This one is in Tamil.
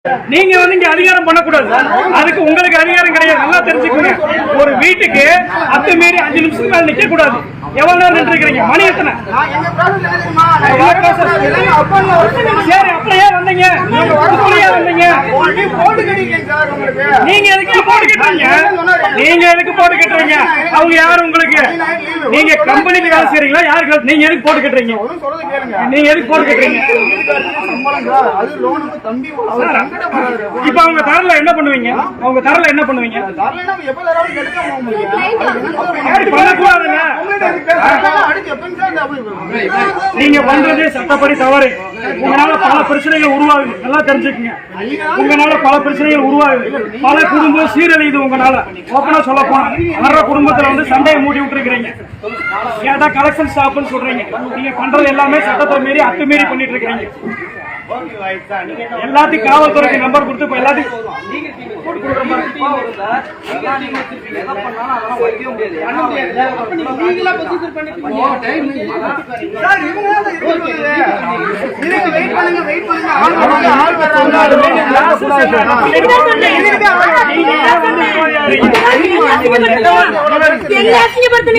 நீங்க வந்து இங்க அதிகாரம் பண்ணக்கூடாது. அதுக்கு உங்களுக்கு அதிகாரம் கிடையாது. நல்லா தெரிஞ்சுக்கோங்க. ஒரு வீட்டுக்கு அத்துமீறி 5 நிமிஷத்துக்கு மேல நிக்க கூடாது. எவ்வளவு நேரம் நின்று இருக்கீங்க? மணி எத்தனை? சரி, அப்படியே வந்தீங்க. நீங்க எதுக்கு போட்டு கட்டுறீங்க? நீங்க எதுக்கு போட்டு கட்டுறீங்க? அவங்க யாரு உங்களுக்கு? நீங்க கம்பெனிக்கு வேலை செய்றீங்களா? யாருக்கு? நீங்க எதுக்கு போட்டு கட்டுறீங்க? நீங்க எதுக்கு போட்டு கட்டுறீங்க? இப்ப அவங்க தரல என்ன பண்ணுவீங்க? அவங்க தரல என்ன பண்ணுவீங்க? நீங்க பண்றதே சட்டப்படி தவறு. உங்களால பல பிரச்சனைகள் உருவாகுது. நல்லா தெரிஞ்சுக்கங்க. உங்களால பல பிரச்சனைகள் உருவாகுது. பல குடும்பம் சீரழியுது. உங்களால ஓப்பனா சொல்ல போனா வர்ற குடும்பத்துல வந்து சண்டையை மூடி விட்டுருக்கீங்க. ஏதா கலெக்ஷன் ஸ்டாப்னு சொல்றீங்க. நீங்க பண்றது எல்லாமே சட்டத்தை மீறி அத்துமீறி பண்ணிட்டு இருக்கீங்க. எல்லாத்தையும் காவல்துறைக்கு நம்பர் கொடுத்து இப்ப எல்லாத்தையும் என்ன